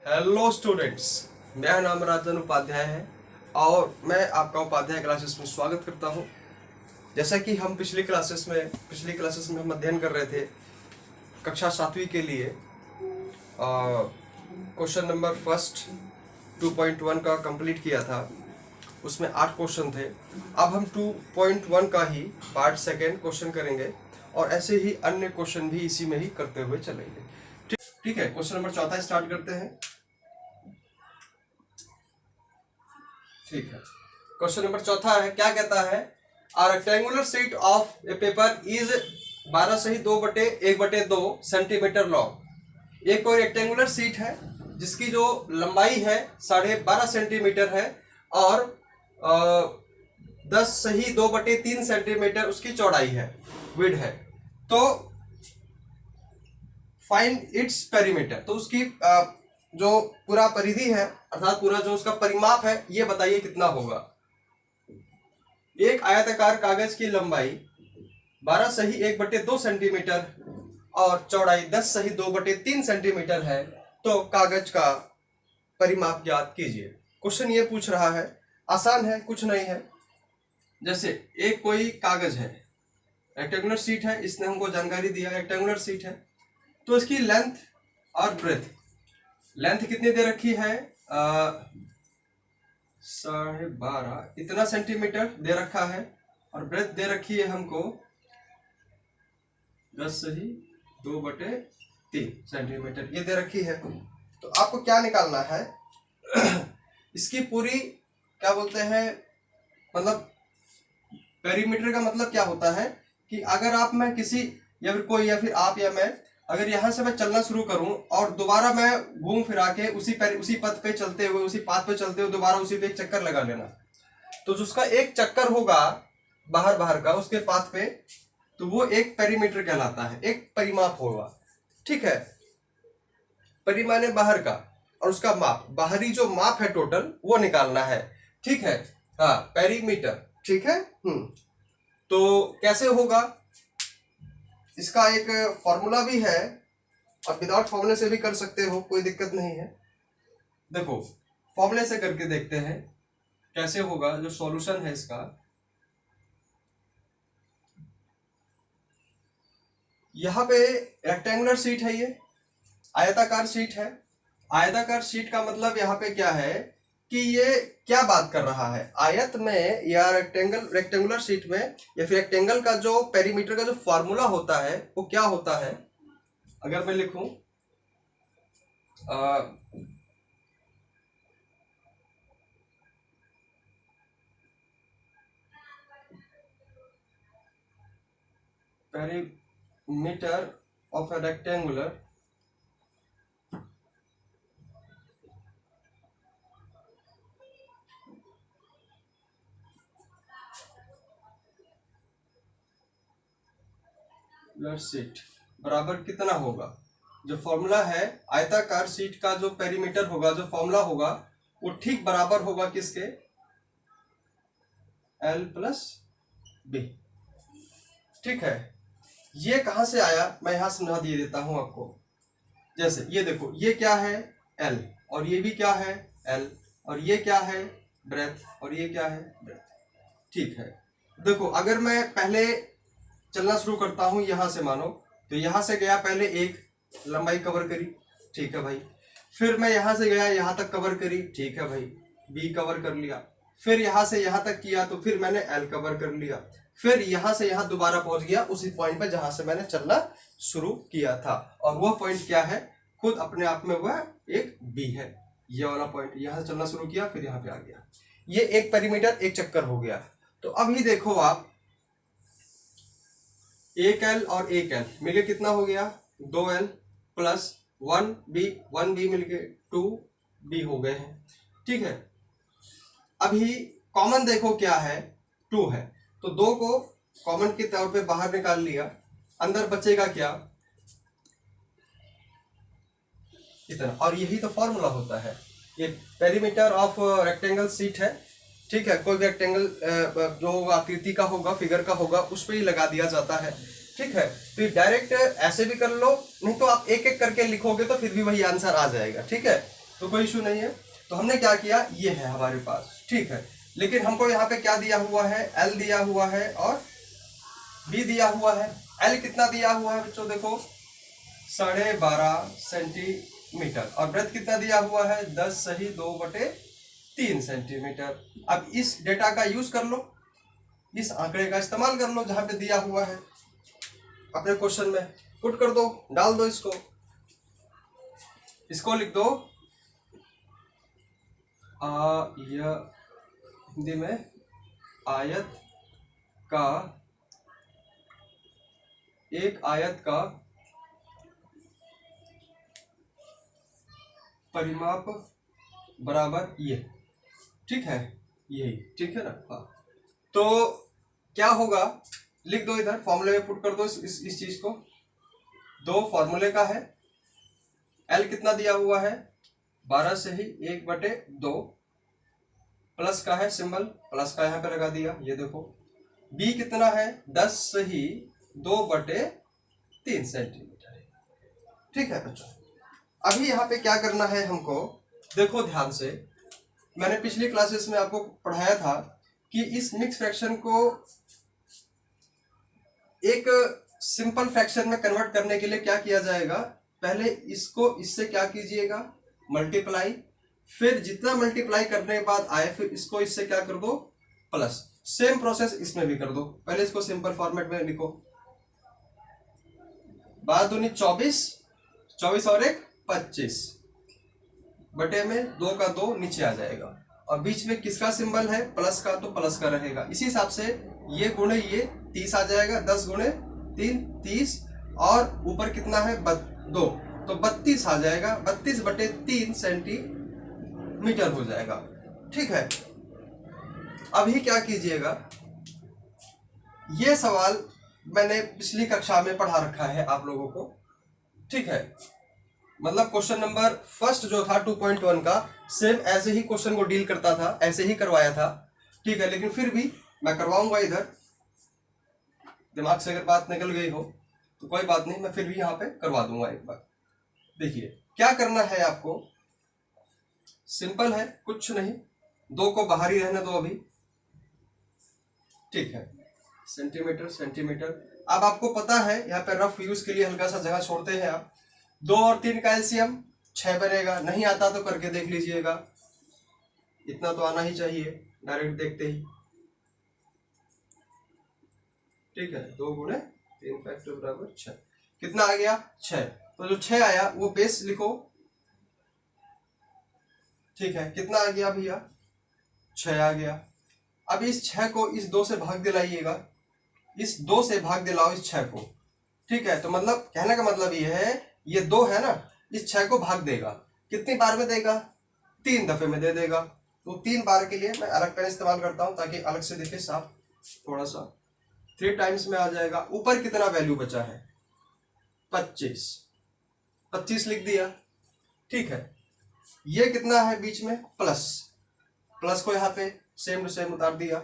Hello students, मेरा नाम राजन उपाध्याय है और मैं आपका उपाध्याय क्लासेस में स्वागत करता हूं। जैसा कि हम पिछली क्लासेस में हम अध्ययन कर रहे थे कक्षा 7वीं के लिए क्वेश्चन नंबर फर्स्ट 2.1 का कंप्लीट किया था। उसमें 8 क्वेश्चन थे। अब हम 2.1 का ही पार्ट सेकेंड क्वेश्चन करेंगे और ऐसे ही अन्य क्वेश्चन भी इसी में ही करते हुए चलेंगे। ठीक है, क्वेश्चन नंबर 4 स्टार्ट करते हैं। ठीक है, क्वेश्चन नंबर 4 है, क्या कहता है? A rectangular sheet of a paper is 12 सही 2/1/2 सेंटीमीटर लॉन्ग। एक कोई रेक्टेंगुलर शीट है जिसकी जो लंबाई है 12.5 सेंटीमीटर है और 10 सही 2/3 सेंटीमीटर उसकी चौड़ाई है, विड्थ है। तो फाइंड इट्स पेरीमीटर, तो उसकी जो पूरा परिधि है अर्थात पूरा जो उसका परिमाप है ये बताइए कितना होगा। एक आयताकार कागज की लंबाई 12 सही 1/2 सेंटीमीटर और चौड़ाई 10 सही 2/3 सेंटीमीटर है, तो कागज का परिमाप ज्ञात कीजिए। क्वेश्चन ये पूछ रहा है, आसान है, कुछ नहीं है। जैसे एक कोई कागज है, रेक्टेंगुलर शीट है, इसने हमको जानकारी दिया रेक्टेंगुलर शीट है, तो इसकी लेंथ और ब्रेथ, लेंथ कितनी दे रखी है 12.5 इतना सेंटीमीटर दे रखा है और ब्रेथ दे रखी है हमको 10 सही 2/3 सेंटीमीटर ये दे रखी है। तो आपको क्या निकालना है इसकी पूरी क्या बोलते हैं, मतलब पेरीमीटर का मतलब क्या होता है कि अगर आप मैं किसी या फिर कोई या फिर आप या मैं अगर यहां से मैं चलना शुरू करूं और दोबारा मैं घूम फिरा के उसी पथ पे चलते हुए उसी पाथ पे चलते हुए दोबारा उसी पे एक चक्कर लगा लेना, तो जिसका एक चक्कर होगा बाहर का उसके पाथ पे, तो वो एक पेरीमीटर कहलाता है, एक परिमाप होगा। ठीक है, परिमाण बाहर का और उसका माप, बाहरी जो माप है टोटल वो निकालना है। ठीक है, हाँ, पेरीमीटर। ठीक है, तो कैसे होगा, इसका एक फॉर्मूला भी है और विदाउट फॉर्मूले से भी कर सकते हो, कोई दिक्कत नहीं है। देखो फॉर्मूले से करके देखते हैं कैसे होगा। जो सॉल्यूशन है इसका, यहां पे रेक्टेंगुलर शीट है, ये आयताकार शीट है। आयताकार शीट का मतलब यहाँ पे क्या है कि ये क्या बात कर रहा है, आयत में या रेक्टेंगुलर शीट में या फिर रेक्टेंगल का जो पेरीमीटर का जो फॉर्मूला होता है वो क्या होता है। अगर मैं लिखूं perimeter of A rectangular sheet बराबर कितना होगा, जो फॉर्मूला है आयताकार शीट का जो पेरीमीटर होगा, जो फॉर्मूला होगा वो ठीक बराबर होगा किसके, L + B। ठीक है, ये कहां से आया मैं यहां समझा दिए देता हूं आपको। जैसे ये देखो, ये क्या है L और ये भी क्या है L और ये क्या है ब्रेथ और ये क्या है ब्रेथ। ठीक है, देखो अगर मैं पहले चलना शुरू करता हूं यहां से, मानो तो यहां से गया, पहले एक लंबाई कवर करी, ठीक है भाई, फिर मैं यहां से गया यहां तक कवर करी, ठीक है भाई, B कवर कर लिया, फिर यहां से यहां तक किया तो फिर मैंने L कवर कर लिया, फिर यहां से यहां दोबारा पहुंच गया उसी पॉइंट पे जहां से मैंने चलना शुरू किया था, और वह पॉइंट क्या है, खुद अपने आप में वह एक B है। ये वाला पॉइंट, यहां से चलना शुरू किया फिर यहां पे आ गया, ये एक पेरीमीटर एक चक्कर हो गया। तो अभी देखो आप, एक L और एक L मिलके कितना हो गया, 2L + 1B मिलके 2B हो गए हैं। ठीक है, अभी कॉमन देखो क्या है, 2 है, तो 2 को कॉमन के तौर पे बाहर निकाल लिया, अंदर बचेगा क्या, इतना, और यही तो फॉर्मूला होता है। ये पेरीमीटर ऑफ रेक्टेंगल शीट है। ठीक है, कोई भी रेक्टेंगल जो आकृति का होगा, फिगर का होगा, उस पर ही लगा दिया जाता है। ठीक है, तो डायरेक्ट ऐसे भी कर लो, नहीं तो आप एक एक करके लिखोगे तो फिर भी वही आंसर आ जाएगा। ठीक है, तो कोई इशू नहीं है। तो हमने क्या किया, ये है हमारे पास, ठीक है। लेकिन हमको यहाँ पे क्या दिया हुआ है, एल दिया हुआ है और बी दिया हुआ है। एल कितना दिया हुआ है बच्चों, देखो 12.5 सेंटीमीटर, और ब्रेथ कितना दिया हुआ है, 10 सही 2/3 सेंटीमीटर। अब इस डेटा का यूज कर लो, इस आंकड़े का इस्तेमाल कर लो, जहां पे दिया हुआ है अपने क्वेश्चन में पुट कर दो, डाल दो इसको लिख दो हिंदी में आयत का, एक आयत का परिमाप बराबर ये, ठीक है, यही, ठीक है ना। हाँ, तो क्या होगा, लिख दो इधर, फॉर्मूले में पुट कर दो इस चीज को। 2 फॉर्मूले का है, एल कितना दिया हुआ है 12 से ही 1/2, प्लस का है सिंबल, प्लस का यहाँ पे लगा दिया, ये देखो। बी कितना है 10 से ही 2/3 सेंटीमीटर है, ठीक है बच्चों। अभी यहाँ पे क्या करना है हमको, देखो ध्यान से, मैंने पिछली क्लासेस में आपको पढ़ाया था कि इस मिक्स फ्रैक्शन को एक सिंपल फ्रैक्शन में कन्वर्ट करने के लिए क्या किया जाएगा, पहले इसको इससे क्या कीजिएगा, मल्टीप्लाई, फिर जितना मल्टीप्लाई करने के बाद आए फिर इसको इससे क्या कर दो, प्लस। सेम प्रोसेस इसमें भी कर दो, पहले इसको सिंपल फॉर्मेट में लिखो, 12 दूनी 24, 24 और 1 25, बटे में 2 का 2 नीचे आ जाएगा, और बीच में किसका सिंबल है, प्लस का, तो प्लस का रहेगा। इसी हिसाब से ये गुणे ये 30 आ जाएगा, 10 गुणे 3 30, और ऊपर कितना है 2, तो 32 आ जाएगा, 32/3 सेंटीमीटर हो जाएगा, ठीक है। अभी क्या कीजिएगा, ये सवाल मैंने पिछली कक्षा में पढ़ा रखा है आप लोगों को, ठीक है। मतलब क्वेश्चन नंबर फर्स्ट जो था 2.1 का, सेम ऐसे ही क्वेश्चन को डील करता था, ऐसे ही करवाया था, ठीक है। लेकिन फिर भी मैं करवाऊंगा इधर, दिमाग से अगर बात निकल गई हो तो कोई बात नहीं, मैं फिर भी यहाँ पे करवा दूंगा एक बार। देखिए क्या करना है आपको, सिंपल है, कुछ नहीं, 2 को बाहर ही रहने दो अभी, ठीक है, सेंटीमीटर सेंटीमीटर। अब आपको पता है यहाँ पे रफ यूज के लिए हल्का सा जगह छोड़ते हैं आप, 2 और 3 का एलसीएम 6 बनेगा, नहीं आता तो करके देख लीजिएगा, इतना तो आना ही चाहिए डायरेक्ट देखते ही, ठीक है। 2 गुणे 3 फैक्टर बराबर 6, कितना आ गया 6, तो जो 6 आया वो बेस लिखो, ठीक है। कितना आ गया भैया 6 आ गया। अब इस 6 को इस 2 से भाग दिलाइएगा, इस 2 से भाग दिलाओ इस 6 को, ठीक है। तो मतलब कहने का मतलब ये है, ये 2 है ना, इस 6 को भाग देगा, कितनी बार में देगा, 3 दफे में दे देगा। तो 3 बार के लिए मैं अलग पेन इस्तेमाल करता हूं ताकि अलग से दिखे साफ, थोड़ा सा 3 टाइम्स में आ जाएगा। ऊपर कितना वैल्यू बचा है 25, 25 लिख दिया, ठीक है। ये कितना है बीच में प्लस, प्लस को यहाँ पे सेम टू सेम उतार दिया।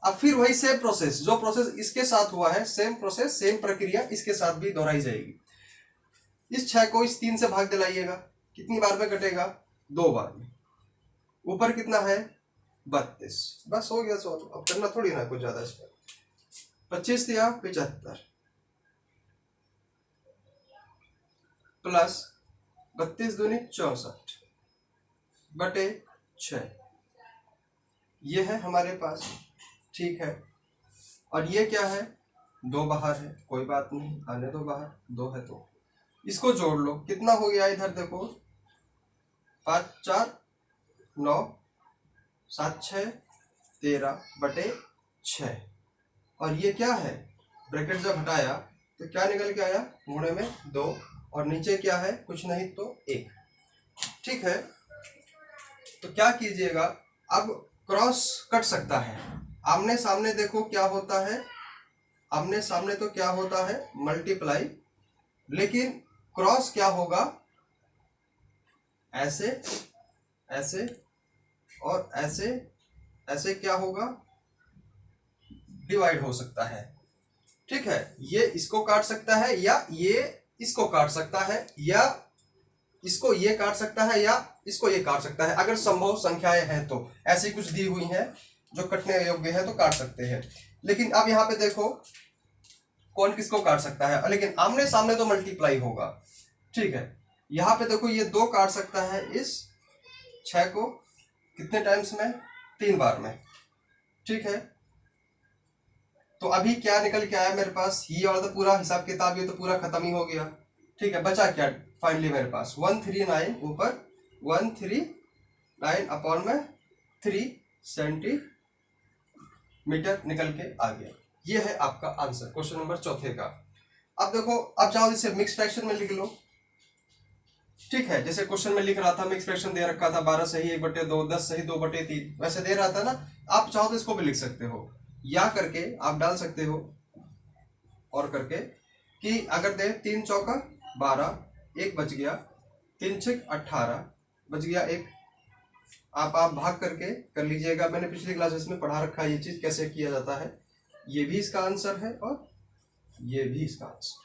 अब फिर वही सेम प्रोसेस, जो प्रोसेस इसके साथ हुआ है, सेम प्रोसेस सेम प्रक्रिया इसके साथ भी दोहराई जाएगी। इस 6 को इस 3 से भाग दिलाइएगा, कितनी बार में कटेगा 2 बार में। ऊपर कितना है 32, बस हो गया सॉल्व, अब करना थोड़ी ना कुछ ज्यादा इसमें। 25 दिया 75 प्लस 32 दूनी 64 बटे 6, ये है हमारे पास, ठीक है। और ये क्या है 2 बाहर है, कोई बात नहीं, आने दो बाहर, 2 है तो इसको जोड़ लो, कितना हो गया इधर देखो, 5 4 9 7 6 13 बटे 6, और ये क्या है, ब्रैकेट जब हटाया तो क्या निकल के आया, गुणे में 2, और नीचे क्या है, कुछ नहीं तो 1, ठीक है। तो क्या कीजिएगा, अब क्रॉस कट सकता है, आमने सामने देखो क्या होता है, आमने सामने तो क्या होता है मल्टीप्लाई, लेकिन क्रॉस क्या होगा, ऐसे ऐसे और ऐसे, ऐसे क्या होगा, डिवाइड हो सकता है, ठीक है। ये इसको काट सकता है, या ये इसको काट सकता है, या इसको ये काट सकता है, या इसको ये काट सकता है अगर संभव संख्याएं हैं तो। ऐसी कुछ दी हुई हैं जो कटने योग्य है तो काट सकते हैं। लेकिन अब यहाँ पे देखो कौन किसको काट सकता है, लेकिन आमने सामने तो मल्टीप्लाई होगा। ठीक है, यहाँ पे देखो ये 2 काट सकता है इस 6 को कितने टाइम्स में, 3 बार में। ठीक है, तो अभी क्या निकल के आया मेरे पास, ये वाला तो पूरा हिसाब किताब ये तो पूरा खत्म ही हो गया। ठीक है, बचा क्या फाइनली मेरे पास 139 ऊपर 139 अपॉन में 3 सेंटीमीटर निकल के आ गया। ये है आपका आंसर क्वेश्चन नंबर 4 का। अब देखो, अब चाहो इसे मिक्स फ्रैक्शन में लिख लो। ठीक है, जैसे क्वेश्चन में लिख रहा था मिक्स फ्रैक्शन दे रखा था 12 सही 1/2, 10 सही 2/3, वैसे दे रहा था ना। आप चाहो तो इसको भी लिख सकते हो, या करके आप डाल सकते हो और करके कि अगर दे 3 चौका 12, 1 बच गया, 3 छक 18 बच गया 1। आप भाग करके कर लीजिएगा, मैंने पिछली क्लासेस में पढ़ा रखा है ये चीज कैसे किया जाता है। ये भी इसका आंसर है और ये भी इसका आंसर।